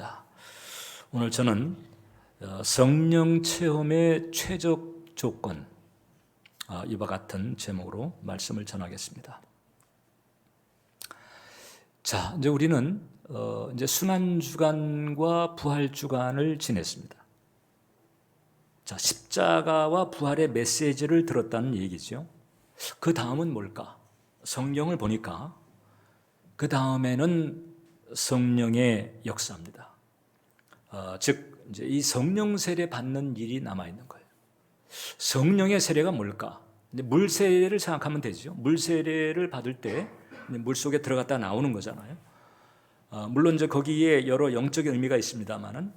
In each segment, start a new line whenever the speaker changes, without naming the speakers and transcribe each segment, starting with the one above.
반갑습니다. 오늘 저는 성령 체험의 최적 조건, 이와 같은 제목으로 말씀을 전하겠습니다. 자, 이제 우리는 이제 순환주간과 부활주간을 지냈습니다. 자, 십자가와 부활의 메시지를 들었다는 얘기죠. 그 다음은 뭘까? 성경을 보니까 그 다음에는 성령의 역사입니다. 즉 이제 이 성령 세례 받는 일이 남아 있는 거예요. 성령의 세례가 뭘까? 물 세례를 생각하면 되죠. 물 세례를 받을 때 물 속에 들어갔다 나오는 거잖아요. 물론 이제 거기에 여러 영적인 의미가 있습니다만은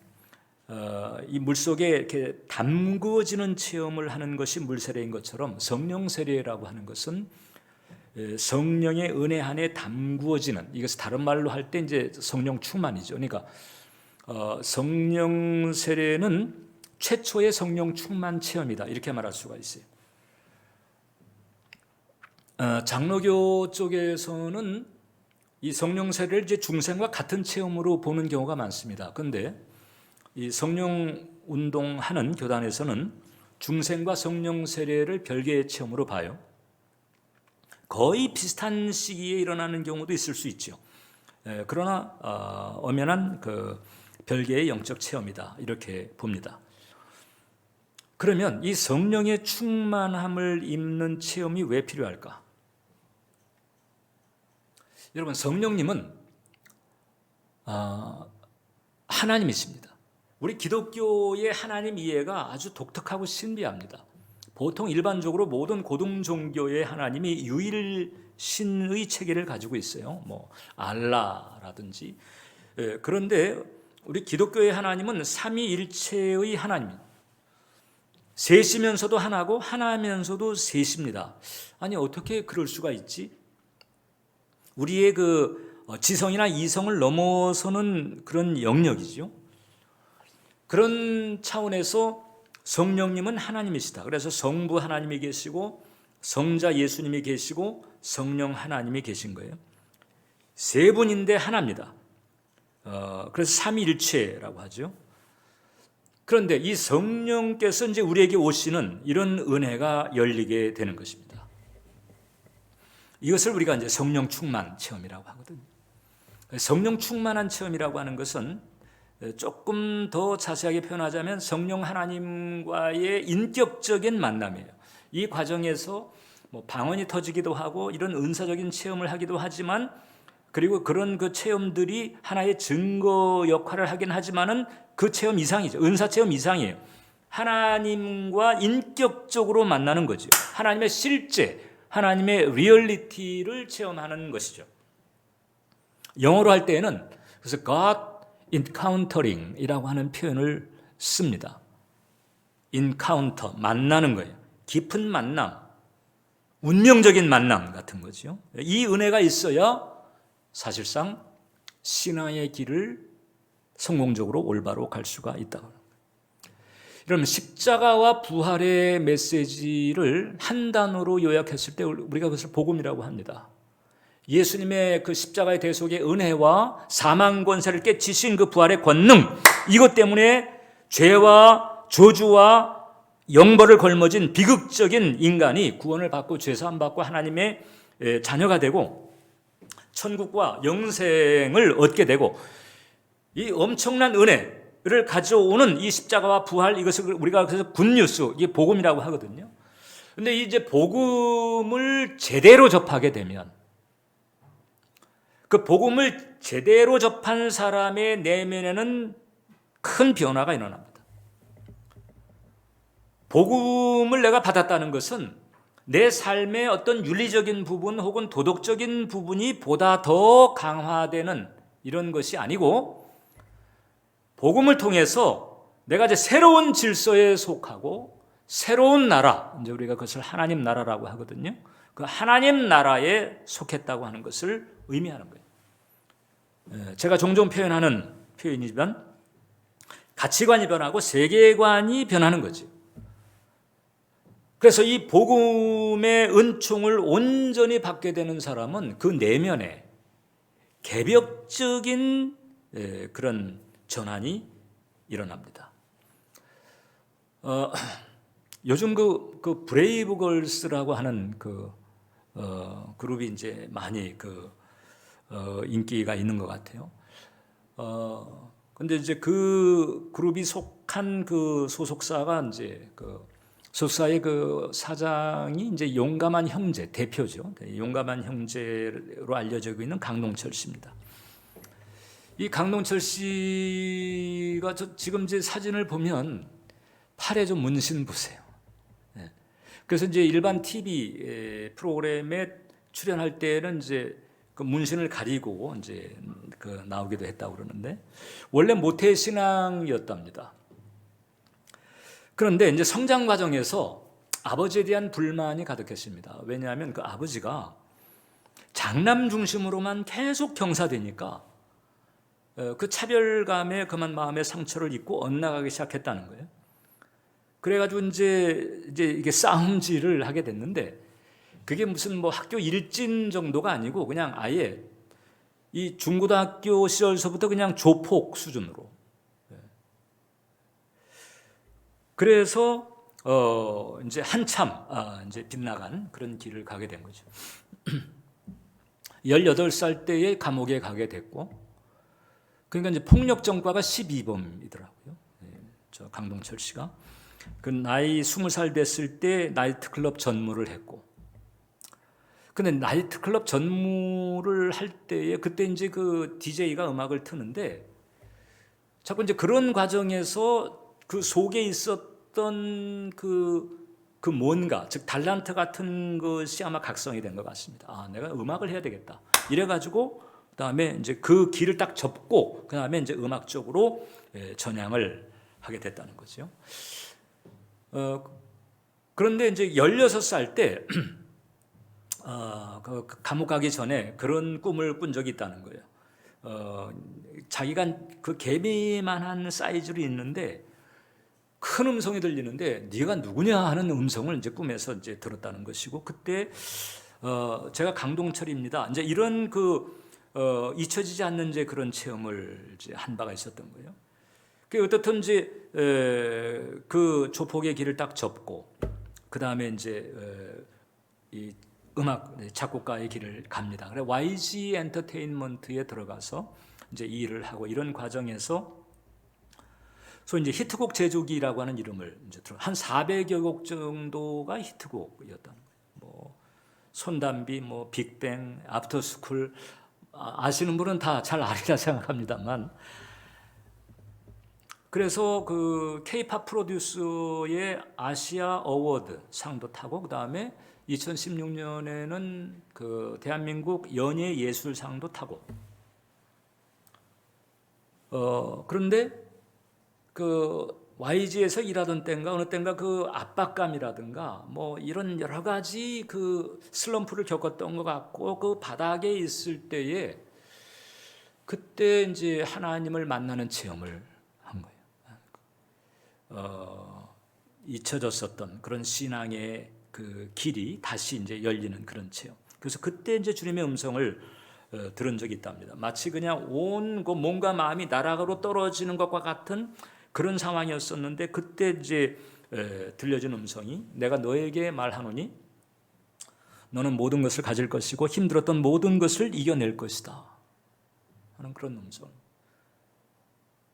이 물 속에 이렇게 담그어지는 체험을 하는 것이 물 세례인 것처럼 성령 세례라고 하는 것은 성령의 은혜 안에 담구어지는, 이것을 다른 말로 할 때 이제 성령 충만이죠. 그러니까 성령 세례는 최초의 성령 충만 체험이다, 이렇게 말할 수가 있어요. 장로교 쪽에서는 이 성령 세례를 이제 중생과 같은 체험으로 보는 경우가 많습니다. 그런데 이 성령 운동하는 교단에서는 중생과 성령 세례를 별개의 체험으로 봐요. 거의 비슷한 시기에 일어나는 경우도 있을 수 있죠. 그러나 엄연한 그 별개의 영적 체험이다, 이렇게 봅니다. 그러면 이 성령의 충만함을 입는 체험이 왜 필요할까? 여러분, 성령님은 하나님이십니다. 우리 기독교의 하나님 이해가 아주 독특하고 신비합니다. 보통 일반적으로 모든 고등 종교의 하나님이 유일신의 체계를 가지고 있어요. 뭐 알라라든지. 그런데 우리 기독교의 하나님은 삼위일체의 하나님입니다. 셋이면서도 하나고 하나면서도 셋입니다. 아니, 어떻게 그럴 수가 있지? 우리의 그 지성이나 이성을 넘어서는 그런 영역이죠. 그런 차원에서 성령님은 하나님이시다. 그래서 성부 하나님이 계시고 성자 예수님이 계시고 성령 하나님이 계신 거예요. 세 분인데 하나입니다. 그래서 삼위일체라고 하죠. 그런데 이 성령께서 이제 우리에게 오시는 이런 은혜가 열리게 되는 것입니다. 이것을 우리가 이제 성령 충만 체험이라고 하거든요. 성령 충만한 체험이라고 하는 것은 조금 더 자세하게 표현하자면 성령 하나님과의 인격적인 만남이에요. 이 과정에서 뭐 방언이 터지기도 하고 이런 은사적인 체험을 하기도 하지만, 그리고 그런 그 체험들이 하나의 증거 역할을 하긴 하지만은 그 체험 이상이죠. 은사 체험 이상이에요. 하나님과 인격적으로 만나는 거죠. 하나님의 실제, 하나님의 리얼리티를 체험하는 것이죠. 영어로 할 때에는 그래서 God Encountering이라고 하는 표현을 씁니다. Encounter, 만나는 거예요. 깊은 만남, 운명적인 만남 같은 거죠. 이 은혜가 있어야 사실상 신앙의 길을 성공적으로 올바로 갈 수가 있다. 그러면 십자가와 부활의 메시지를 한 단어로 요약했을 때 우리가 그것을 복음이라고 합니다. 예수님의 그 십자가의 대속의 은혜와 사망 권세를 깨치신 그 부활의 권능, 이것 때문에 죄와 저주와 영벌을 걸머진 비극적인 인간이 구원을 받고 죄사함 받고 하나님의 자녀가 되고 천국과 영생을 얻게 되고, 이 엄청난 은혜를 가져오는 이 십자가와 부활, 이것을 우리가 그래서 굿뉴스, 이게 복음이라고 하거든요. 그런데 이제 복음을 제대로 접하게 되면, 그 복음을 제대로 접한 사람의 내면에는 큰 변화가 일어납니다. 복음을 내가 받았다는 것은 내 삶의 어떤 윤리적인 부분 혹은 도덕적인 부분이 보다 더 강화되는 이런 것이 아니고, 복음을 통해서 내가 이제 새로운 질서에 속하고 새로운 나라, 이제 우리가 그것을 하나님 나라라고 하거든요. 그 하나님 나라에 속했다고 하는 것을 의미하는 거예요. 제가 종종 표현하는 표현이지만 가치관이 변하고 세계관이 변하는 거죠. 그래서 이 복음의 은총을 온전히 받게 되는 사람은 그 내면에 개벽적인 그런 전환이 일어납니다. 요즘 그 브레이브걸스라고 하는 그룹이 이제 많이 인기가 있는 것 같아요. 근데 이제 그 그룹이 속한 그 소속사가 이제 소속사의 그 사장이 이제 용감한 형제 대표죠. 용감한 형제로 알려지고 있는 강동철 씨입니다. 이 강동철 씨가 지금 이제 사진을 보면 팔에 좀 문신 보세요. 그래서 이제 일반 TV 프로그램에 출연할 때는 이제 그 문신을 가리고 이제 나오기도 했다고 그러는데 원래 모태 신앙이었답니다. 그런데 이제 성장 과정에서 아버지에 대한 불만이 가득했습니다. 왜냐하면 그 아버지가 장남 중심으로만 계속 경사되니까 그 차별감에 그만 마음의 상처를 입고 엇나가기 시작했다는 거예요. 그래가지고 이제 이게 싸움질을 하게 됐는데 그게 무슨 뭐 학교 일진 정도가 아니고 그냥 아예 이 중고등학교 시절서부터 그냥 조폭 수준으로. 그래서 이제 한참 이제 빗나간 그런 길을 가게 된 거죠. 18살 때에 감옥에 가게 됐고, 그러니까 이제 폭력 전과가 12범이더라고요. 저 강동철 씨가 그 나이 20살 됐을 때 나이트클럽 전무를 했고, 근데 나이트클럽 전무를 할 때에 그때 이제 그 DJ가 음악을 트는데 자꾸 이제 그런 과정에서 그 속에 있었던 그 뭔가 즉 달란트 같은 것이 아마 각성이 된 것 같습니다. 내가 음악을 해야 되겠다. 이래가지고 그다음에 이제 그 길을 딱 접고 그다음에 이제 음악 쪽으로 전향을 하게 됐다는 거죠. 그런데 이제 16살 때 그 감옥 가기 전에 그런 꿈을 꾼 적이 있다는 거예요. 자기가 그 개미만한 사이즈로 있는데 큰 음성이 들리는데 네가 누구냐 하는 음성을 이제 꿈에서 이제 들었다는 것이고 그때 제가 강동철입니다. 이제 이런 잊혀지지 않는 이제 그런 체험을 이제 한 바가 있었던 거예요. 그 어떻든 이제 그 조폭의 길을 딱 접고 그 다음에 이제 이 음악 작곡가의 길을 갑니다. 그래 YG 엔터테인먼트에 들어가서 이제 이 일을 하고 이런 과정에서 소위 이제 히트곡 제조기라고 하는 이름을 이제 한 400여 곡 정도가 히트곡이었던 거예요. 뭐 손담비, 뭐 빅뱅, 애프터스쿨 아시는 분은 다 잘 아리라 생각합니다만. 그래서 그 K-팝 프로듀서의 아시아 어워드 상도 타고 그 다음에 2016년에는 그 대한민국 연예예술상도 타고 그런데 그 YG에서 일하던 때인가 어느 때인가 그 압박감이라든가 뭐 이런 여러 가지 그 슬럼프를 겪었던 것 같고 그 바닥에 있을 때에 그때 이제 하나님을 만나는 체험을 한 거예요. 잊혀졌었던 그런 신앙의 그 길이 다시 이제 열리는 그런 체험. 그래서 그때 이제 주님의 음성을 들은 적이 있답니다. 마치 그냥 온 그 몸과 마음이 나락으로 떨어지는 것과 같은 그런 상황이었었는데 그때 이제 들려진 음성이 내가 너에게 말하노니 너는 모든 것을 가질 것이고 힘들었던 모든 것을 이겨낼 것이다 하는 그런 음성.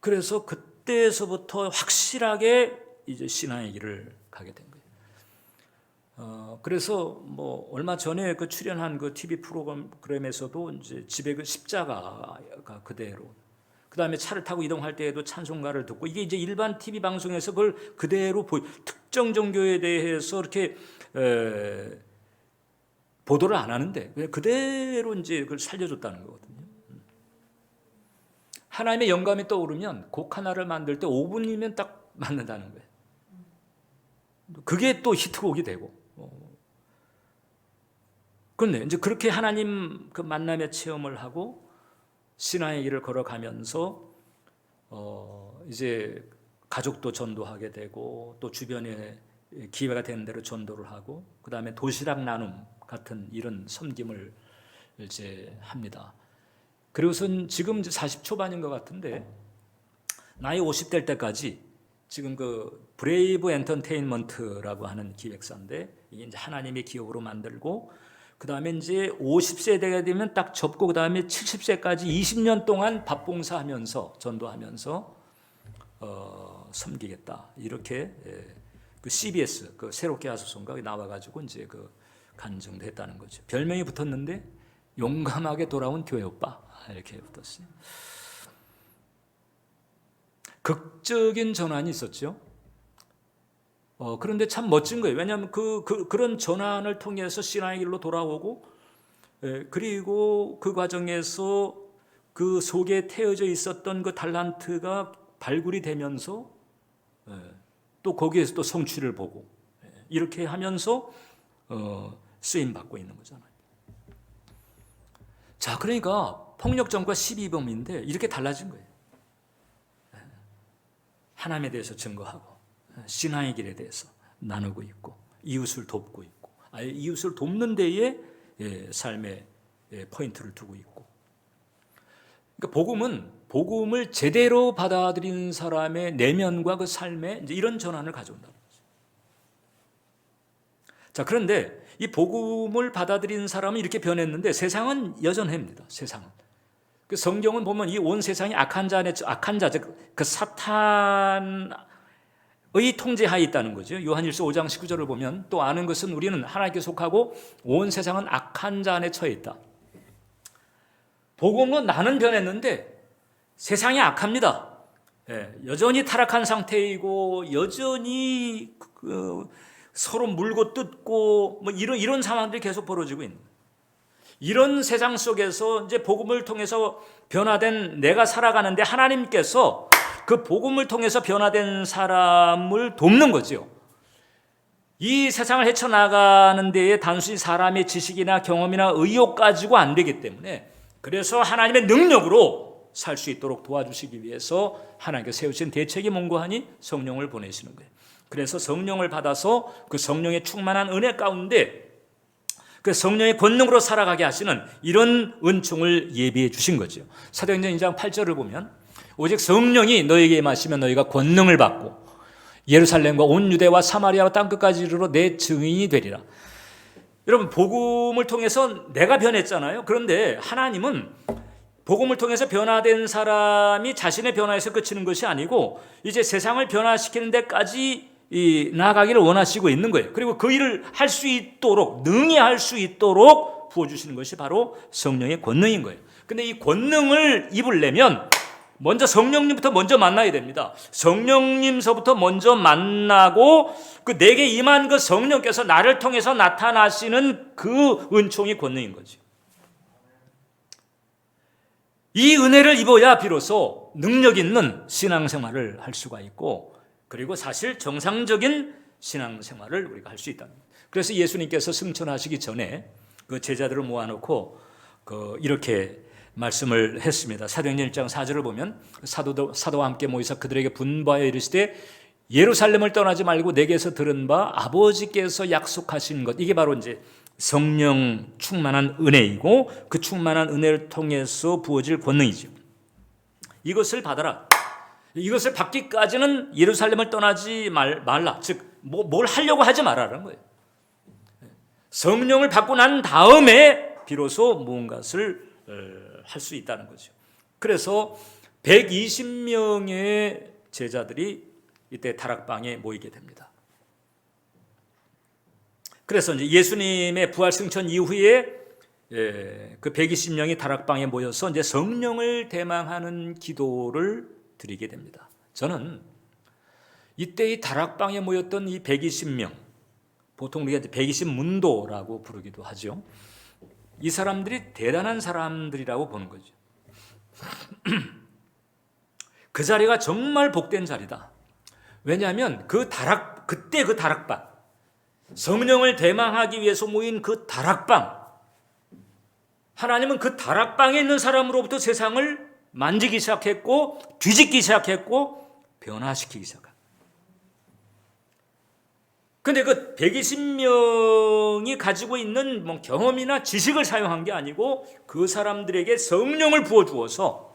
그래서 그때서부터 확실하게 이제 신앙의 길을 가게 된 거예요. 그래서 뭐 얼마 전에 그 출연한 그 TV 프로그램에서도 이제 집에 그 십자가가 그대로, 그 다음에 차를 타고 이동할 때에도 찬송가를 듣고 이게 이제 일반 TV 방송에서 그걸 그대로 특정 종교에 대해서 이렇게 보도를 안 하는데 그대로 이제 그걸 살려줬다는 거거든요. 하나님의 영감이 떠오르면 곡 하나를 만들 때 5분이면 딱 맞는다는 거예요. 그게 또 히트곡이 되고. 그런데 이제 그렇게 하나님 그 만남의 체험을 하고 신앙의 길을 걸어가면서 이제 가족도 전도하게 되고 또 주변에 기회가 되는 대로 전도를 하고 그 다음에 도시락 나눔 같은 이런 섬김을 이제 합니다. 그리고선 지금 이제 40초반인 것 같은데 나이 50될 때까지 지금 그 브레이브 엔터테인먼트라고 하는 기획사인데 이게 이제 하나님의 기업으로 만들고 그 다음에 이제 50세대가 되면 딱 접고 그 다음에 70세까지 20년 동안 밥봉사하면서 전도하면서 섬기겠다 이렇게 그 CBS 그 새롭게 하소서인가 나와가지고 이제 그 간증도 했다는 거죠. 별명이 붙었는데 용감하게 돌아온 교회 오빠 이렇게 붙었어요. 극적인 전환이 있었죠. 그런데 참 멋진 거예요. 왜냐하면 그런 전환을 통해서 신앙의 길로 돌아오고, 그리고 그 과정에서 그 속에 태어져 있었던 그 달란트가 발굴이 되면서 또 거기에서 또 성취를 보고 이렇게 하면서 쓰임 받고 있는 거잖아요. 자, 그러니까 폭력전과 12범인데 이렇게 달라진 거예요. 하나님에 대해서 증거하고 신앙의 길에 대해서 나누고 있고 이웃을 돕고 있고 이웃을 돕는 데에 삶의 포인트를 두고 있고, 그러니까 복음을 제대로 받아들인 사람의 내면과 그 삶에 이제 이런 전환을 가져온다는 거죠. 자, 그런데 이 복음을 받아들인 사람은 이렇게 변했는데 세상은 여전합니다. 세상은. 그 성경은 보면 이 온 세상이 악한 자, 그 사탄의 통제하에 있다는 거죠. 요한일서 5장 19절을 보면 또 아는 것은 우리는 하나님께 속하고 온 세상은 악한 자 안에 처해 있다. 복음은 나는 변했는데 세상이 악합니다. 여전히 타락한 상태이고 여전히 서로 물고 뜯고 뭐 이런 상황들이 계속 벌어지고 있는 거예요. 이런 세상 속에서 이제 복음을 통해서 변화된 내가 살아가는데 하나님께서 그 복음을 통해서 변화된 사람을 돕는 거죠. 이 세상을 헤쳐나가는 데에 단순히 사람의 지식이나 경험이나 의욕 가지고 안 되기 때문에 그래서 하나님의 능력으로 살 수 있도록 도와주시기 위해서 하나님께서 세우신 대책이 뭔고하니 성령을 보내시는 거예요. 그래서 성령을 받아서 그 성령의 충만한 은혜 가운데 그 성령의 권능으로 살아가게 하시는 이런 은총을 예비해 주신 거죠. 사도행전 2장 8절을 보면 오직 성령이 너에게 임하시면 너희가 권능을 받고 예루살렘과 온 유대와 사마리아와 땅끝까지 이르러 내 증인이 되리라. 여러분, 복음을 통해서 내가 변했잖아요. 그런데 하나님은 복음을 통해서 변화된 사람이 자신의 변화에서 그치는 것이 아니고 이제 세상을 변화시키는 데까지 나아가기를 원하시고 있는 거예요. 그리고 그 일을 할 수 있도록 능히 할 수 있도록 부어주시는 것이 바로 성령의 권능인 거예요. 근데 이 권능을 입으려면 먼저 성령님부터 먼저 만나야 됩니다. 성령님서부터 먼저 만나고 그 내게 임한 그 성령께서 나를 통해서 나타나시는 그 은총이 권능인 거죠. 이 은혜를 입어야 비로소 능력 있는 신앙생활을 할 수가 있고, 그리고 사실 정상적인 신앙생활을 우리가 할 수 있다. 그래서 예수님께서 승천하시기 전에 그 제자들을 모아놓고 이렇게 말씀을 했습니다. 사도행전 1장 4절을 보면 사도와 함께 모이사 그들에게 분부하여 이르시되 예루살렘을 떠나지 말고 내게서 들은 바 아버지께서 약속하신 것, 이게 바로 이제 성령 충만한 은혜이고 그 충만한 은혜를 통해서 부어질 권능이죠. 이것을 받아라. 이것을 받기까지는 예루살렘을 떠나지 말라. 즉 뭘 하려고 하지 말라는 거예요. 성령을 받고 난 다음에 비로소 무언가를 할 수 있다는 거죠. 그래서 120명의 제자들이 이때 다락방에 모이게 됩니다. 그래서 이제 예수님의 부활 승천 이후에 그 120명이 다락방에 모여서 이제 성령을 대망하는 기도를 드리게 됩니다. 저는 이때 이 다락방에 모였던 이 120명, 보통 우리가 120문도라고 부르기도 하죠. 이 사람들이 대단한 사람들이라고 보는 거죠. 그 자리가 정말 복된 자리다. 왜냐하면 그때 그 다락방, 성령을 대망하기 위해서 모인 그 다락방, 하나님은 그 다락방에 있는 사람으로부터 세상을 만지기 시작했고 뒤집기 시작했고 변화시키기 시작합니다. 그런데 그 120명이 가지고 있는 뭐 경험이나 지식을 사용한 게 아니고 그 사람들에게 성령을 부어주어서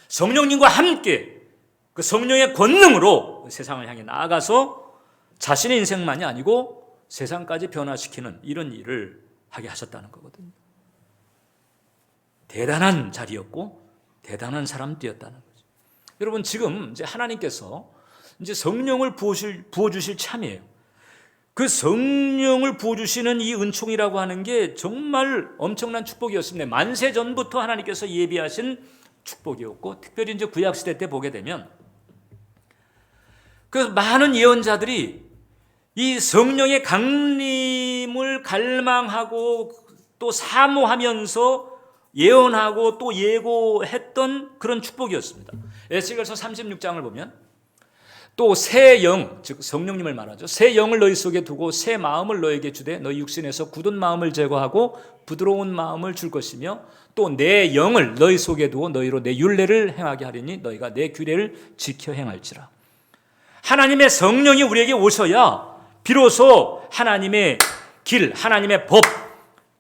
성령님과 함께 그 성령의 권능으로 세상을 향해 나아가서 자신의 인생만이 아니고 세상까지 변화시키는 이런 일을 하게 하셨다는 거거든요. 대단한 자리였고 대단한 사람들이었다는 거죠. 여러분, 지금 이제 하나님께서 이제 성령을 부어주실 참이에요. 그 성령을 부어주시는 이 은총이라고 하는 게 정말 엄청난 축복이었습니다. 만세 전부터 하나님께서 예비하신 축복이었고, 특별히 이제 구약 시대 때 보게 되면 그 많은 예언자들이 이 성령의 강림을 갈망하고 또 사모하면서 예언하고 또 예고했던 그런 축복이었습니다. 에스겔서 36장을 보면 또 새 영, 즉 성령님을 말하죠. 새 영을 너희 속에 두고 새 마음을 너에게 주되 너희 육신에서 굳은 마음을 제거하고 부드러운 마음을 줄 것이며 또 내 영을 너희 속에 두고 너희로 내 율례를 행하게 하리니 너희가 내 규례를 지켜 행할지라. 하나님의 성령이 우리에게 오셔야 비로소 하나님의 길, 하나님의 법,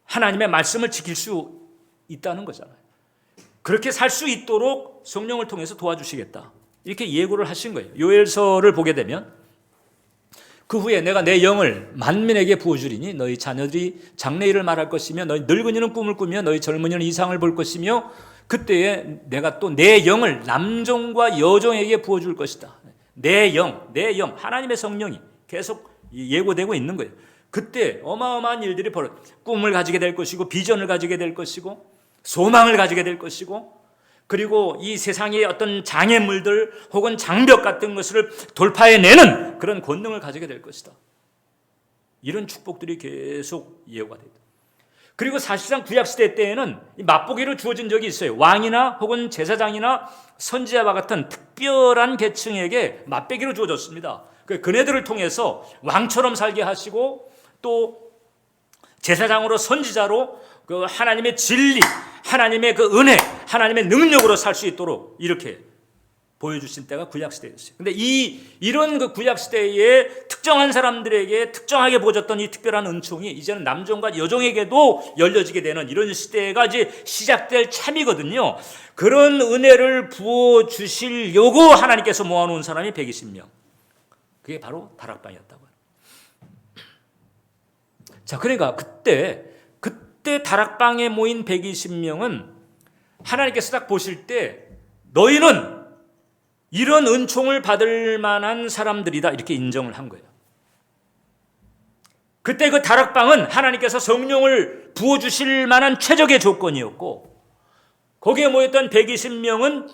하나님의 말씀을 지킬 수 있다는 거잖아요. 그렇게 살 수 있도록 성령을 통해서 도와주시겠다, 이렇게 예고를 하신 거예요. 요엘서를 보게 되면 그 후에 내가 내 영을 만민에게 부어주리니 너희 자녀들이 장래일을 말할 것이며 너희 늙은이는 꿈을 꾸며 너희 젊은이는 이상을 볼 것이며 그때에 내가 또 내 영을 남종과 여종에게 부어줄 것이다. 내 영, 하나님의 성령이 계속 예고되고 있는 거예요. 그때 어마어마한 일들이 꿈을 가지게 될 것이고 비전을 가지게 될 것이고 소망을 가지게 될 것이고, 그리고 이 세상의 어떤 장애물들 혹은 장벽 같은 것을 돌파해내는 그런 권능을 가지게 될 것이다. 이런 축복들이 계속 예고가 됩니다. 그리고 사실상 구약시대 때에는 맛보기로 주어진 적이 있어요. 왕이나 혹은 제사장이나 선지자와 같은 특별한 계층에게 맛보기로 주어졌습니다. 그네들을 통해서 왕처럼 살게 하시고 또 제사장으로 선지자로 그 하나님의 진리, 하나님의 그 은혜, 하나님의 능력으로 살 수 있도록 이렇게 보여주신 때가 구약시대였어요. 근데 이런 그 구약시대에 특정한 사람들에게 특정하게 보여줬던 이 특별한 은총이 이제는 남종과 여종에게도 열려지게 되는 이런 시대가 이제 시작될 참이거든요. 그런 은혜를 부어주시려고 하나님께서 모아놓은 사람이 120명. 그게 바로 다락방이었다고 해요. 자, 그러니까 그때 다락방에 모인 120명은 하나님께서 딱 보실 때 너희는 이런 은총을 받을 만한 사람들이다, 이렇게 인정을 한 거예요. 그때 그 다락방은 하나님께서 성령을 부어주실 만한 최적의 조건이었고, 거기에 모였던 120명은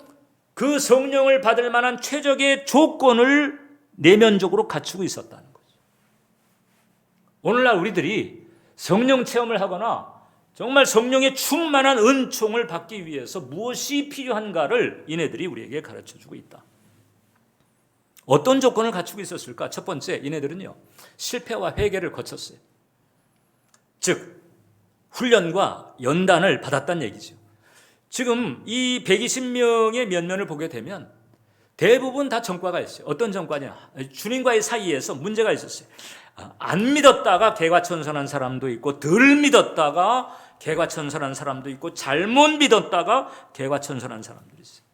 그 성령을 받을 만한 최적의 조건을 내면적으로 갖추고 있었다는 거죠. 오늘날 우리들이 성령 체험을 하거나 정말 성령의 충만한 은총을 받기 위해서 무엇이 필요한가를 이네들이 우리에게 가르쳐주고 있다. 어떤 조건을 갖추고 있었을까? 첫 번째, 이네들은요, 실패와 회개를 거쳤어요. 즉 훈련과 연단을 받았다는 얘기죠. 지금 이 120명의 면면을 보게 되면 대부분 다 전과가 있어요. 어떤 전과냐? 주님과의 사이에서 문제가 있었어요. 안 믿었다가 개과천선한 사람도 있고, 덜 믿었다가 개과천선한 사람도 있고, 잘못 믿었다가 개과천선한 사람들이 있어요.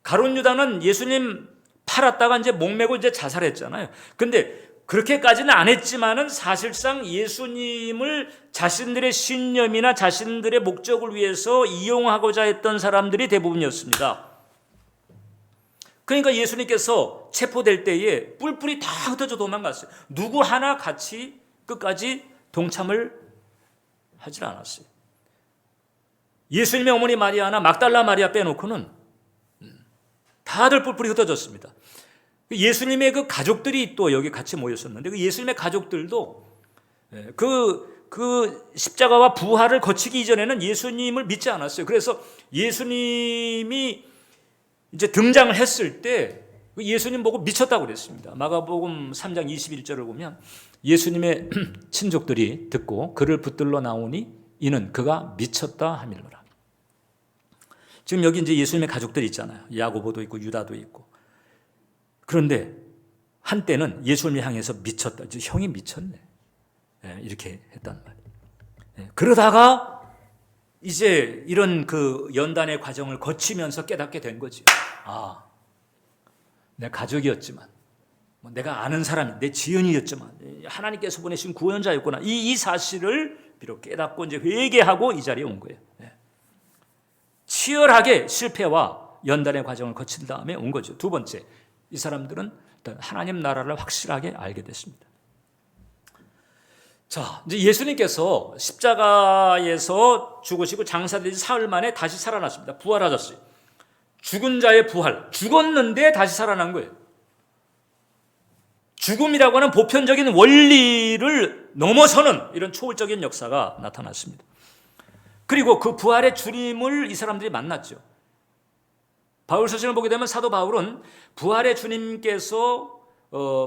가룟 유다는 예수님 팔았다가 이제 목매고 이제 자살했잖아요. 근데 그렇게까지는 안 했지만은 사실상 예수님을 자신들의 신념이나 자신들의 목적을 위해서 이용하고자 했던 사람들이 대부분이었습니다. 그러니까 예수님께서 체포될 때에 뿔뿔이 다 흩어져 도망갔어요. 누구 하나 같이 끝까지 동참을 하질 않았어요. 예수님의 어머니 마리아나 막달라 마리아 빼놓고는 다들 뿔뿔이 흩어졌습니다. 예수님의 그 가족들이 또 여기 같이 모였었는데, 그 예수님의 가족들도 그 십자가와 부활을 거치기 이전에는 예수님을 믿지 않았어요. 그래서 예수님이 이제 등장을 했을 때 예수님 보고 미쳤다고 그랬습니다. 마가복음 3장 21절을 보면 예수님의 친족들이 듣고 그를 붙들러 나오니 이는 그가 미쳤다 하밀러라. 지금 여기 이제 예수님의 가족들이 있잖아요. 야고보도 있고 유다도 있고. 그런데 한때는 예수님을 향해서 미쳤다. 형이 미쳤네. 이렇게 했단 말이에요. 그러다가 이제 이런 그 연단의 과정을 거치면서 깨닫게 된 거지. 아, 내 가족이었지만, 내가 아는 사람이 내 지연이었지만 하나님께서 보내신 구원자였구나. 이 사실을 비록 깨닫고 이제 회개하고 이 자리에 온 거예요. 치열하게 실패와 연단의 과정을 거친 다음에 온 거죠. 두 번째, 이 사람들은 일단 하나님 나라를 확실하게 알게 됐습니다. 자, 이제 예수님께서 십자가에서 죽으시고 장사되지 사흘 만에 다시 살아났습니다. 부활하셨어요. 죽은 자의 부활, 죽었는데 다시 살아난 거예요. 죽음이라고 하는 보편적인 원리를 넘어서는 이런 초월적인 역사가 나타났습니다. 그리고 그 부활의 주님을 이 사람들이 만났죠. 바울 서신을 보게 되면 사도 바울은 부활의 주님께서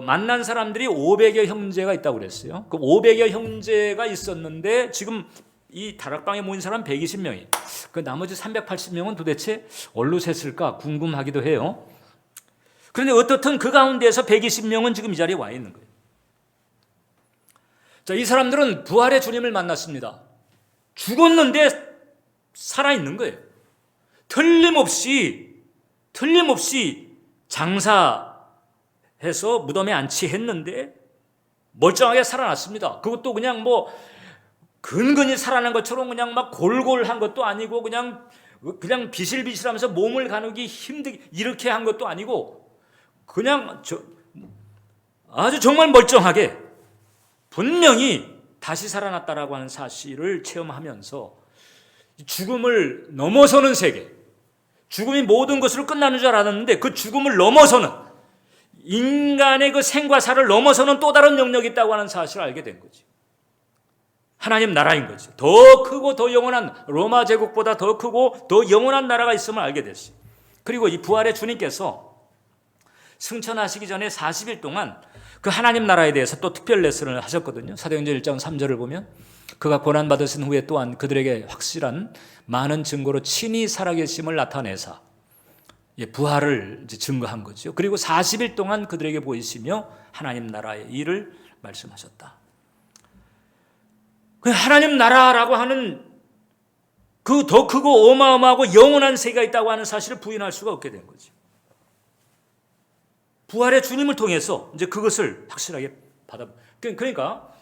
만난 사람들이 500여 형제가 있다고 그랬어요. 그 500여 형제가 있었는데 지금 이 다락방에 모인 사람 120명이, 그 나머지 380명은 도대체 어디로 샜을까 궁금하기도 해요. 그런데 어떻든 그 가운데서 120명은 지금 이 자리에 와 있는 거예요. 자, 이 사람들은 부활의 주님을 만났습니다. 죽었는데 살아있는 거예요. 틀림없이 장사해서 무덤에 안치했는데 멀쩡하게 살아났습니다. 그것도 그냥 근근히 살아난 것처럼 그냥 막 골골한 것도 아니고 그냥 비실비실하면서 몸을 가누기 힘들게 이렇게 한 것도 아니고 그냥 아주 정말 멀쩡하게 분명히 다시 살아났다라고 하는 사실을 체험하면서 죽음을 넘어서는 세계, 죽음이 모든 것으로 끝나는 줄 알았는데 그 죽음을 넘어서는, 인간의 그 생과 사를 넘어서는 또 다른 영역이 있다고 하는 사실을 알게 된 거지. 하나님 나라인 거지. 더 크고 더 영원한, 로마 제국보다 더 크고 더 영원한 나라가 있음을 알게 됐어요. 그리고 이 부활의 주님께서 승천하시기 전에 40일 동안 그 하나님 나라에 대해서 또 특별 레슨을 하셨거든요. 사도행전 1장 3절을 보면 그가 고난받으신 후에 또한 그들에게 확실한 많은 증거로 친히 살아계심을 나타내사 부활을 이제 증거한 거죠. 그리고 40일 동안 그들에게 보이시며 하나님 나라의 일을 말씀하셨다. 하나님 나라라고 하는 그 더 크고 어마어마하고 영원한 세계가 있다고 하는 사실을 부인할 수가 없게 된 거죠. 부활의 주님을 통해서 이제 그것을 확실하게 그러니까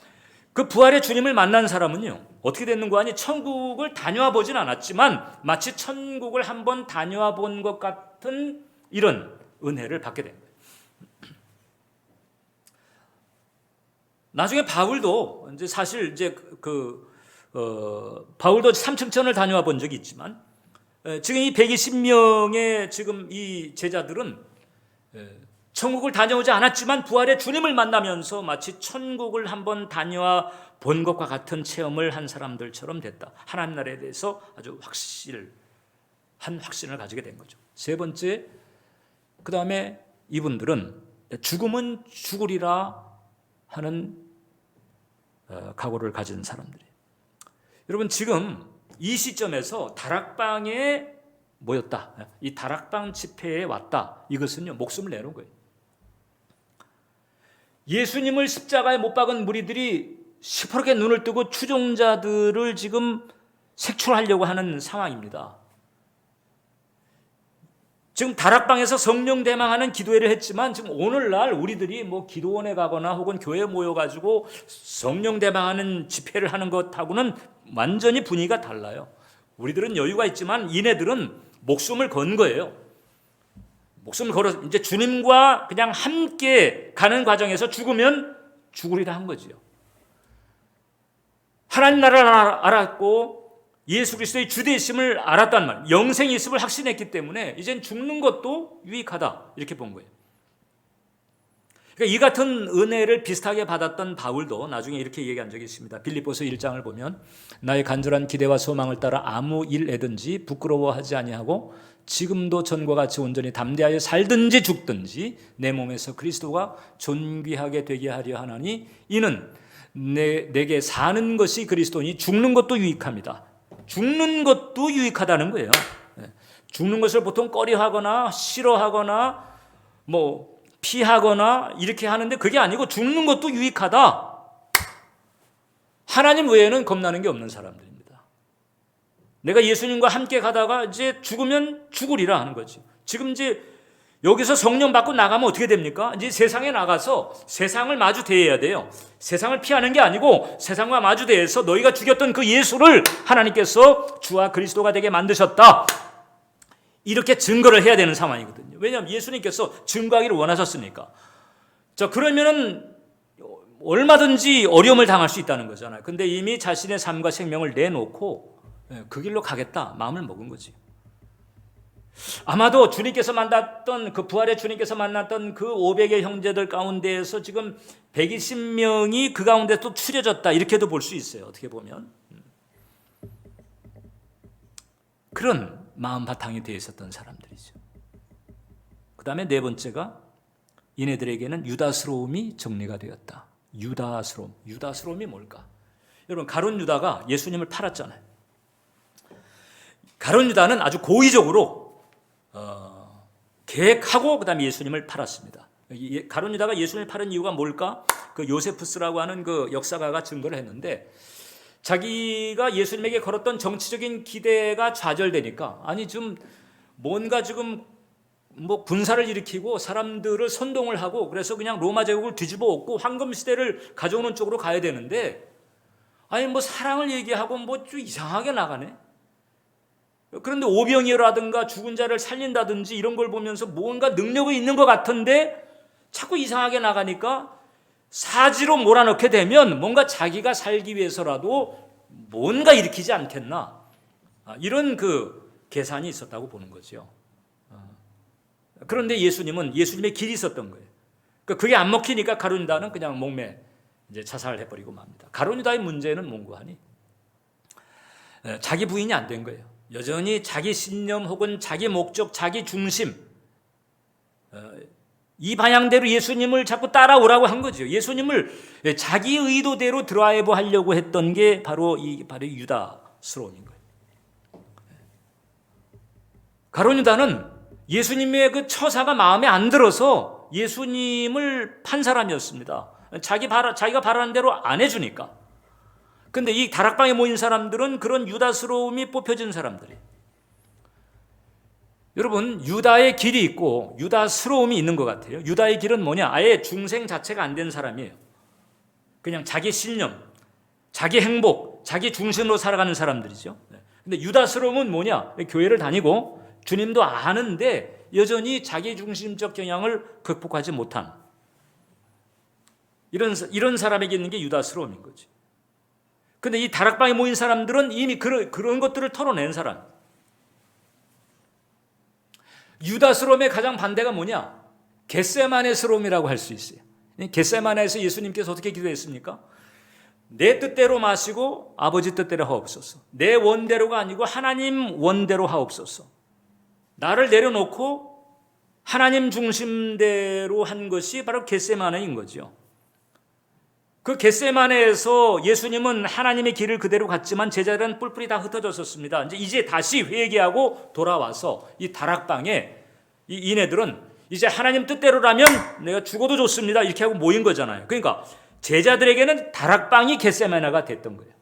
그 부활의 주님을 만난 사람은요, 어떻게 됐는가 하니 천국을 다녀와 보진 않았지만 마치 천국을 한번 다녀와 본 것 같은 이런 은혜를 받게 된 거예요. 나중에 바울도 이제 사실 이제 바울도 삼층천을 다녀와 본 적이 있지만 지금 이 120명의 지금 이 제자들은 천국을 다녀오지 않았지만 부활의 주님을 만나면서 마치 천국을 한번 다녀와 본 것과 같은 체험을 한 사람들처럼 됐다. 하나님 나라에 대해서 아주 확신을 가지게 된 거죠. 세 번째, 그 다음에 이분들은 죽음은 죽으리라 하는 각오를 가진 사람들이에요. 여러분, 지금 이 시점에서 다락방에 모였다, 이 다락방 집회에 왔다, 이것은요 목숨을 내놓은 거예요. 예수님을 십자가에 못 박은 무리들이 시퍼렇게 눈을 뜨고 추종자들을 지금 색출하려고 하는 상황입니다. 지금 다락방에서 성령 대망하는 기도회를 했지만 지금 오늘날 우리들이 기도원에 가거나 혹은 교회에 모여가지고 성령 대망하는 집회를 하는 것하고는 완전히 분위기가 달라요. 우리들은 여유가 있지만 이네들은 목숨을 건 거예요. 목숨을 걸어 이제 주님과 그냥 함께 가는 과정에서 죽으면 죽으리라 한 거지요. 하나님 나라를 알았고 예수 그리스도의 주되심을 알았단 말, 영생이 있음을 확신했기 때문에 이젠 죽는 것도 유익하다, 이렇게 본 거예요. 그러니까 이 같은 은혜를 비슷하게 받았던 바울도 나중에 이렇게 얘기한 적이 있습니다. 빌립보서 1장을 보면 나의 간절한 기대와 소망을 따라 아무 일에든지 부끄러워하지 아니하고 지금도 전과 같이 온전히 담대하여 살든지 죽든지 내 몸에서 그리스도가 존귀하게 되게 하려 하나니 이는 내게 사는 것이 그리스도니 죽는 것도 유익합니다. 죽는 것도 유익하다는 거예요. 죽는 것을 보통 꺼려하거나 싫어하거나 피하거나 이렇게 하는데 그게 아니고 죽는 것도 유익하다. 하나님 외에는 겁나는 게 없는 사람들입니다. 내가 예수님과 함께 가다가 이제 죽으면 죽으리라 하는 거지. 지금 이제 여기서 성령 받고 나가면 어떻게 됩니까? 이제 세상에 나가서 세상을 마주 대해야 돼요. 세상을 피하는 게 아니고 세상과 마주 대해서 너희가 죽였던 그 예수를 하나님께서 주와 그리스도가 되게 만드셨다, 이렇게 증거를 해야 되는 상황이거든요. 왜냐하면 예수님께서 증거하기를 원하셨으니까. 자, 그러면은 얼마든지 어려움을 당할 수 있다는 거잖아요. 근데 이미 자신의 삶과 생명을 내놓고 그 길로 가겠다 마음을 먹은 거지. 아마도 주님께서 만났던 그 부활의 주님께서 만났던 그 500의 형제들 가운데에서 지금 120명이 그 가운데 또 추려졌다, 이렇게도 볼 수 있어요. 어떻게 보면 그런 마음 바탕이 되어 있었던 사람들이죠. 그 다음에 네 번째가 이네들에게는 유다스러움이 정리가 되었다. 유다스러움이 뭘까? 여러분, 가룟 유다가 예수님을 팔았잖아요. 가룟 유다는 아주 고의적으로 계획하고 그 다음에 예수님을 팔았습니다. 가룟 유다가 예수님을 팔은 이유가 뭘까? 그 요세푸스라고 하는 그 역사가가 증거를 했는데, 자기가 예수님에게 걸었던 정치적인 기대가 좌절되니까, 아니 좀 뭔가 지금 뭐 군사를 일으키고 사람들을 선동을 하고 그래서 그냥 로마 제국을 뒤집어 엎고 황금 시대를 가져오는 쪽으로 가야 되는데, 아니 뭐 사랑을 얘기하고 뭐 좀 이상하게 나가네. 그런데 오병이어라든가 죽은 자를 살린다든지 이런 걸 보면서 뭔가 능력이 있는 것 같은데 자꾸 이상하게 나가니까 사지로 몰아넣게 되면 뭔가 자기가 살기 위해서라도 뭔가 일으키지 않겠나, 이런 그 계산이 있었다고 보는 거죠. 그런데 예수님은 예수님의 길이 있었던 거예요. 그게 안 먹히니까 가룟 유다는 그냥 목매 이제 자살을 해버리고 맙니다. 가룟 유다의 문제는 뭔고 하니 자기 부인이 안 된 거예요. 여전히 자기 신념 혹은 자기 목적, 자기 중심, 이 방향대로 예수님을 자꾸 따라오라고 한 거죠. 예수님을 자기 의도대로 드라이브 하려고 했던 게 바로 유다스러움인 거예요. 가룟 유다는 예수님의 그 처사가 마음에 안 들어서 예수님을 판 사람이었습니다. 자기가 바라는 대로 안 해주니까. 근데 이 다락방에 모인 사람들은 그런 유다스러움이 뽑혀진 사람들이에요. 여러분, 유다의 길이 있고 유다스러움이 있는 것 같아요. 유다의 길은 뭐냐? 아예 중생 자체가 안 된 사람이에요. 그냥 자기 신념, 자기 행복, 자기 중심으로 살아가는 사람들이죠. 근데 유다스러움은 뭐냐? 교회를 다니고 주님도 아는데 여전히 자기 중심적 경향을 극복하지 못한 이런 사람에게 있는 게 유다스러움인 거지. 근데 이 다락방에 모인 사람들은 이미 그런 것들을 털어낸 사람. 유다스러움의 가장 반대가 뭐냐? 겟세마네스러움이라고 할 수 있어요. 겟세마네에서 예수님께서 어떻게 기도했습니까? 내 뜻대로 마시고 아버지 뜻대로 하옵소서. 내 원대로가 아니고 하나님 원대로 하옵소서. 나를 내려놓고 하나님 중심대로 한 것이 바로 겟세마네인 거죠. 그 겟세마네에서 예수님은 하나님의 길을 그대로 갔지만 제자들은 뿔뿔이 다 흩어졌었습니다. 이제 다시 회개하고 돌아와서 이 다락방에 이네들은 이제 하나님 뜻대로라면 내가 죽어도 좋습니다, 이렇게 하고 모인 거잖아요. 그러니까 제자들에게는 다락방이 겟세마네가 됐던 거예요.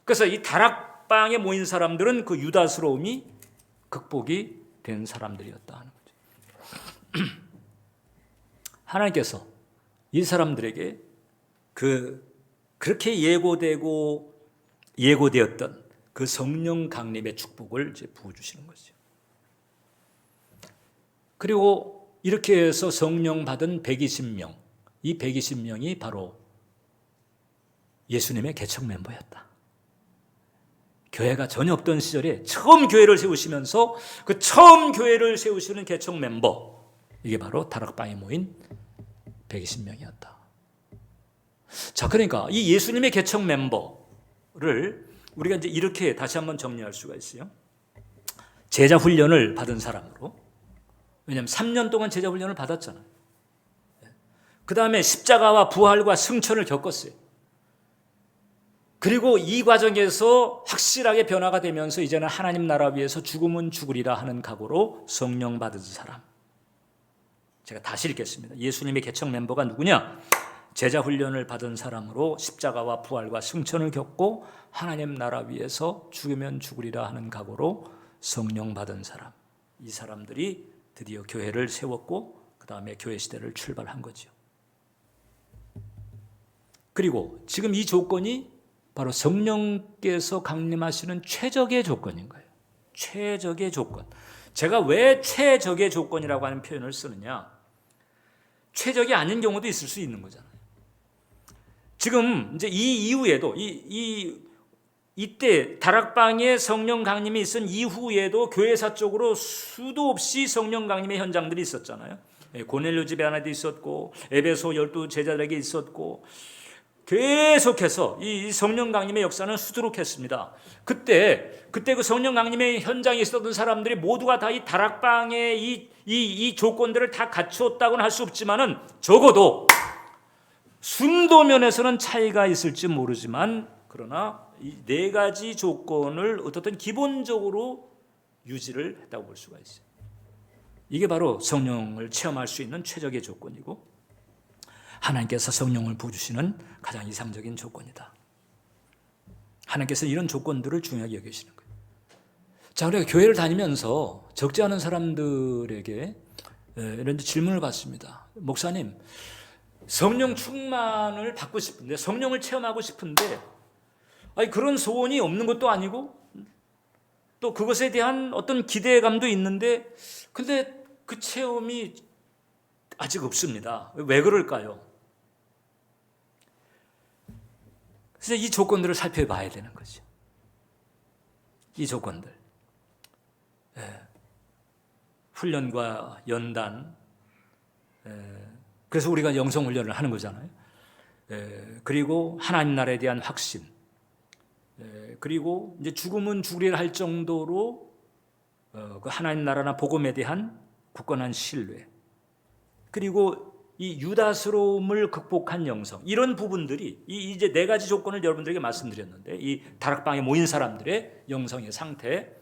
그래서 이 다락방에 모인 사람들은 그 유다스러움이 극복이 된 사람들이었다 하는 거죠. 하나님께서 이 사람들에게 그렇게 예고되었던 그 성령 강림의 축복을 이제 부어주시는 거죠. 그리고 이렇게 해서 성령 받은 120명, 이 120명이 바로 예수님의 개척 멤버였다. 교회가 전혀 없던 시절에 처음 교회를 세우시면서 그 처음 교회를 세우시는 개척 멤버, 이게 바로 다락방에 모인 120명이었다. 자, 그러니까 이 예수님의 개척 멤버를 우리가 이제 이렇게 다시 한번 정리할 수가 있어요. 제자 훈련을 받은 사람으로. 왜냐하면 3년 동안 제자 훈련을 받았잖아요. 그 다음에 십자가와 부활과 승천을 겪었어요. 그리고 이 과정에서 확실하게 변화가 되면서 이제는 하나님 나라 위해서 죽으면 죽으리라 하는 각오로 성령 받은 사람. 제가 다시 읽겠습니다. 예수님의 개척 멤버가 누구냐? 제자 훈련을 받은 사람으로 십자가와 부활과 승천을 겪고 하나님 나라 위에서 죽으면 죽으리라 하는 각오로 성령 받은 사람, 이 사람들이 드디어 교회를 세웠고 그 다음에 교회 시대를 출발한 거죠. 그리고 지금 이 조건이 바로 성령께서 강림하시는 최적의 조건인 거예요. 최적의 조건. 제가 왜 최적의 조건이라고 하는 표현을 쓰느냐? 최적이 아닌 경우도 있을 수 있는 거잖아요. 지금 이제 이 이후에도 이때 다락방에 성령 강림이 있은 이후에도 교회사 쪽으로 수도 없이 성령 강림의 현장들이 있었잖아요. 고넬료 집에 하나도 있었고 에베소 12 제자들에게 있었고 계속해서 이 성령 강림의 역사는 수두룩했습니다. 그때 그 성령 강림의 현장에 있었던 사람들이 모두가 다 이 다락방의 이 조건들을 다 갖추었다고는 할 수 없지만은 적어도 순도 면에서는 차이가 있을지 모르지만 그러나 이 네 가지 조건을 어떻든 기본적으로 유지를 했다고 볼 수가 있어요. 이게 바로 성령을 체험할 수 있는 최적의 조건이고 하나님께서 성령을 부어주시는 가장 이상적인 조건이다. 하나님께서 이런 조건들을 중요하게 여기시는 거예요. 자, 우리가 교회를 다니면서 적지 않은 사람들에게 이런 질문을 받습니다. 목사님, 성령 충만을 받고 싶은데, 성령을 체험하고 싶은데, 그런 소원이 없는 것도 아니고, 또 그것에 대한 어떤 기대감도 있는데, 근데 그 체험이 아직 없습니다. 왜 그럴까요? 그래서 이 조건들을 살펴봐야 되는 거죠. 이 조건들. 훈련과 연단, 그래서 우리가 영성훈련을 하는 거잖아요. 그리고 하나님 나라에 대한 확신, 그리고 이제 죽음은 죽으리라 할 정도로 그 하나님 나라나 복음에 대한 굳건한 신뢰, 그리고 이 유다스러움을 극복한 영성, 이런 부분들이 이제 네 가지 조건을 여러분들에게 말씀드렸는데 이 다락방에 모인 사람들의 영성의 상태,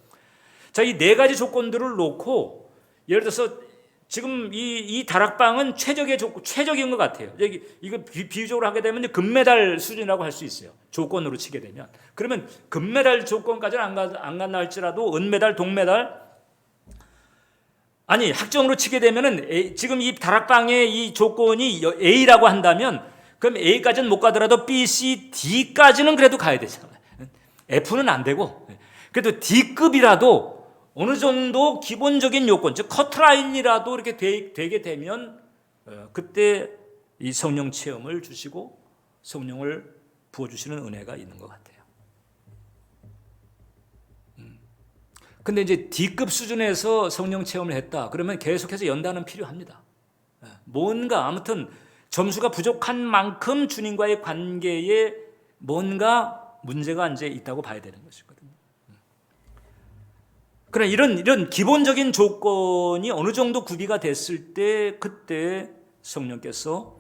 자, 이 네 가지 조건들을 놓고 예를 들어서 지금 이 다락방은 최적인 것 같아요. 이거 비유적으로 하게 되면 금메달 수준이라고 할 수 있어요. 조건으로 치게 되면. 그러면 금메달 조건까지는 안 간다 할지라도 은메달, 동메달, 아니 학점으로 치게 되면은 지금 이 다락방의 이 조건이 A라고 한다면 그럼 A까지는 못 가더라도 B, C, D까지는 그래도 가야 되잖아요. F는 안 되고 그래도 D급이라도 어느 정도 기본적인 요건, 즉 커트라인이라도 이렇게 되게 되면 그때 이 성령 체험을 주시고 성령을 부어주시는 은혜가 있는 것 같아요. 근데 이제 D급 수준에서 성령 체험을 했다. 그러면 계속해서 연단은 필요합니다. 뭔가 아무튼 점수가 부족한 만큼 주님과의 관계에 뭔가 문제가 이제 있다고 봐야 되는 것이거든요. 그러나 이런 기본적인 조건이 어느 정도 구비가 됐을 때 그때 성령께서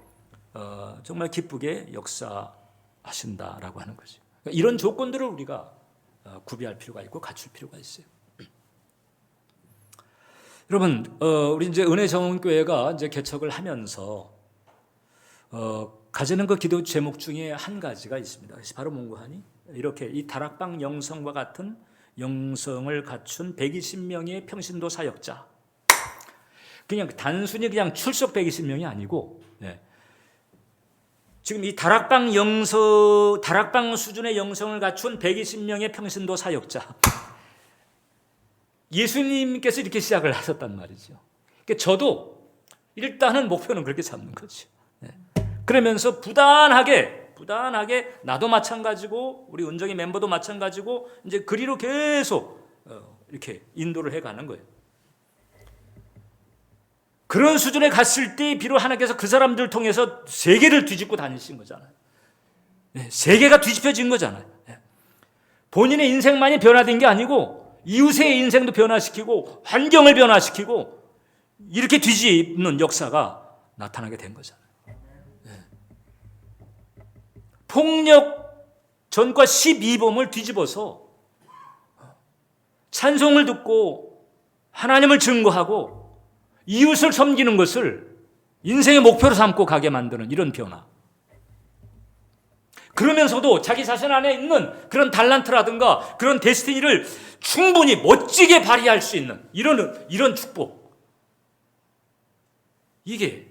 정말 기쁘게 역사하신다라고 하는 거죠. 그러니까 이런 조건들을 우리가 구비할 필요가 있고 갖출 필요가 있어요. 여러분, 우리 이제 은혜정원교회가 이제 개척을 하면서 가지는 그 기도 제목 중에 한 가지가 있습니다. 그것이 바로 뭔고하니? 이렇게 이 다락방 영성과 같은 영성을 갖춘 120명의 평신도 사역자. 그냥 단순히 그냥 출석 120명이 아니고, 지금 이 다락방 수준의 영성을 갖춘 120명의 평신도 사역자. 예수님께서 이렇게 시작을 하셨단 말이죠. 그러니까 저도 일단은 목표는 그렇게 잡는 거죠. 그러면서 부단하게 나도 마찬가지고 우리 은정이 멤버도 마찬가지고 이제 그리로 계속 이렇게 인도를 해가는 거예요. 그런 수준에 갔을 때 비록 하나님께서 그 사람들을 통해서 세계를 뒤집고 다니신 거잖아요. 세계가 뒤집혀진 거잖아요. 본인의 인생만이 변화된 게 아니고 이웃의 인생도 변화시키고 환경을 변화시키고 이렇게 뒤집는 역사가 나타나게 된 거잖아요. 폭력 전과 12범을 뒤집어서 찬송을 듣고 하나님을 증거하고 이웃을 섬기는 것을 인생의 목표로 삼고 가게 만드는 이런 변화. 그러면서도 자기 자신 안에 있는 그런 달란트라든가 그런 데스티니를 충분히 멋지게 발휘할 수 있는 이런 축복. 이게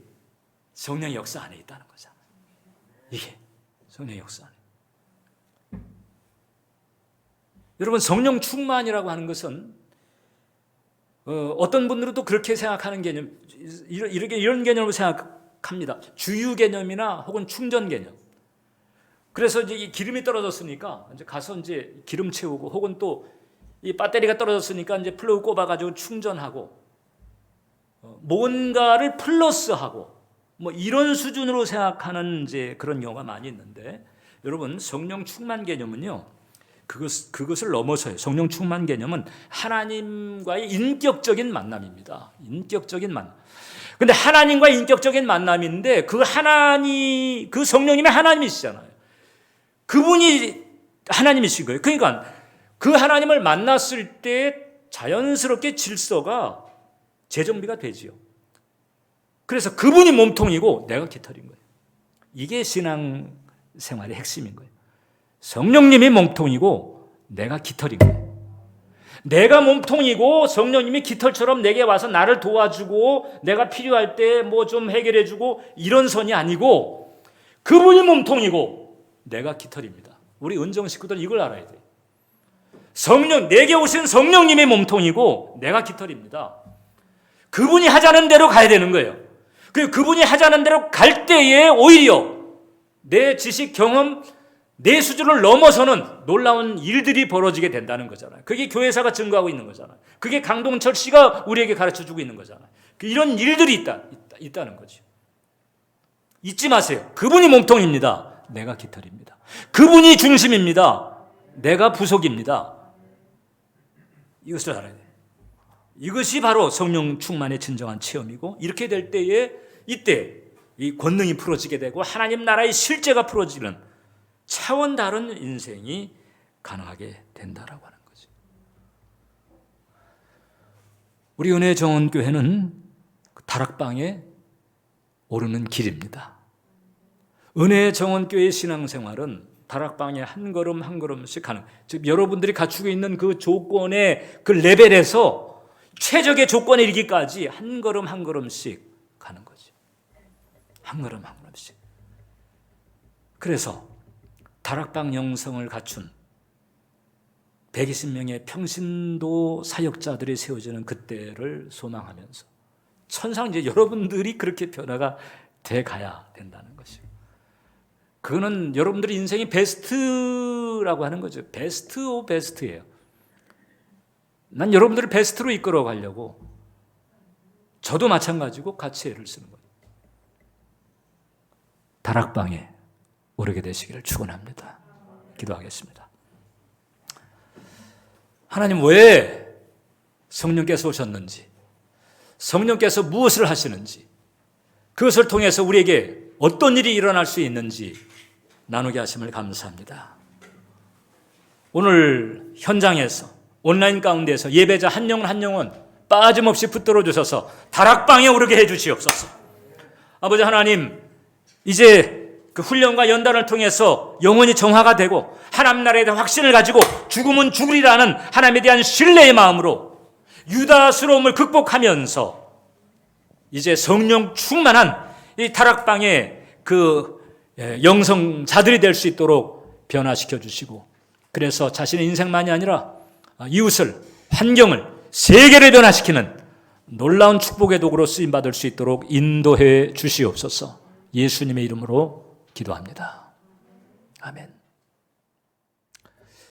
성령의 역사 안에 있다는 거잖아요. 이게 성령의 역사 안에. 여러분, 성령 충만이라고 하는 것은 어떤 분들은 또 그렇게 생각하는 개념, 이런 개념으로 생각합니다. 주유 개념이나 혹은 충전 개념. 그래서 이제 이 기름이 떨어졌으니까 이제 가서 이제 기름 채우고, 혹은 또 이 배터리가 떨어졌으니까 이제 플러그 꼽아가지고 충전하고, 뭔가를 플러스하고, 뭐 이런 수준으로 생각하는 이제 그런 경우가 많이 있는데, 여러분, 성령 충만 개념은요, 그것을 넘어서요. 성령 충만 개념은 하나님과의 인격적인 만남입니다. 인격적인 만남. 근데 하나님과의 인격적인 만남인데 그 성령님의 하나님이시잖아요. 그분이 하나님이신 거예요. 그러니까 그 하나님을 만났을 때 자연스럽게 질서가 재정비가 되지요. 그래서 그분이 몸통이고 내가 깃털인 거예요. 이게 신앙생활의 핵심인 거예요. 성령님이 몸통이고 내가 깃털인 거예요. 내가 몸통이고 성령님이 깃털처럼 내게 와서 나를 도와주고 내가 필요할 때 뭐 좀 해결해주고 이런 선이 아니고 그분이 몸통이고 내가 깃털입니다. 우리 은정 식구들 이걸 알아야 돼요. 내게 오신 성령님의 몸통이고 내가 깃털입니다. 그분이 하자는 대로 가야 되는 거예요. 그분이 하자는 대로 갈 때에 오히려 내 지식, 경험, 내 수준을 넘어서는 놀라운 일들이 벌어지게 된다는 거잖아요. 그게 교회사가 증거하고 있는 거잖아요. 그게 강동철 씨가 우리에게 가르쳐주고 있는 거잖아요. 이런 일들이 있다는 거죠. 잊지 마세요. 그분이 몸통입니다. 내가 깃털입니다. 그분이 중심입니다. 내가 부속입니다. 이것을 알아야 돼요. 이것이 바로 성령 충만의 진정한 체험이고, 이렇게 될 때에 이때 이 권능이 풀어지게 되고 하나님 나라의 실제가 풀어지는 차원 다른 인생이 가능하게 된다라고 하는 거죠. 우리 은혜 정원교회는 다락방에 오르는 길입니다. 은혜 정원교회의 신앙생활은 다락방에 한 걸음 한 걸음씩 가는, 즉 여러분들이 갖추고 있는 그 조건의 그 레벨에서 최적의 조건에 이르기까지 한 걸음 한 걸음씩 가는 거죠. 한 걸음 한 걸음씩. 그래서 다락방 영성을 갖춘 120명의 평신도 사역자들이 세워지는 그때를 소망하면서 천상 이제 여러분들이 그렇게 변화가 돼 가야 된다는 것이고, 그거는 여러분들의 인생이 베스트라고 하는 거죠. 베스트 오브 베스트예요. 난 여러분들을 베스트로 이끌어 가려고 저도 마찬가지고 같이 애를 쓰는 거예요. 다락방에 오르게 되시기를 축원합니다. 기도하겠습니다. 하나님, 왜 성령께서 오셨는지, 성령께서 무엇을 하시는지, 그것을 통해서 우리에게 어떤 일이 일어날 수 있는지 나누게 하심을 감사합니다. 오늘 현장에서, 온라인 가운데서 예배자 한 영혼 한 영혼 빠짐없이 붙들어 주셔서 다락방에 오르게 해 주시옵소서. 아버지 하나님, 이제 그 훈련과 연단을 통해서 영혼이 정화가 되고 하나님 나라에 대한 확신을 가지고 죽음은 죽으리라는 하나님에 대한 신뢰의 마음으로 유다스러움을 극복하면서 이제 성령 충만한 이 다락방의 그 영성자들이 될 수 있도록 변화시켜 주시고, 그래서 자신의 인생만이 아니라 이웃을, 환경을, 세계를 변화시키는 놀라운 축복의 도구로 쓰임받을 수 있도록 인도해 주시옵소서. 예수님의 이름으로 기도합니다. 아멘.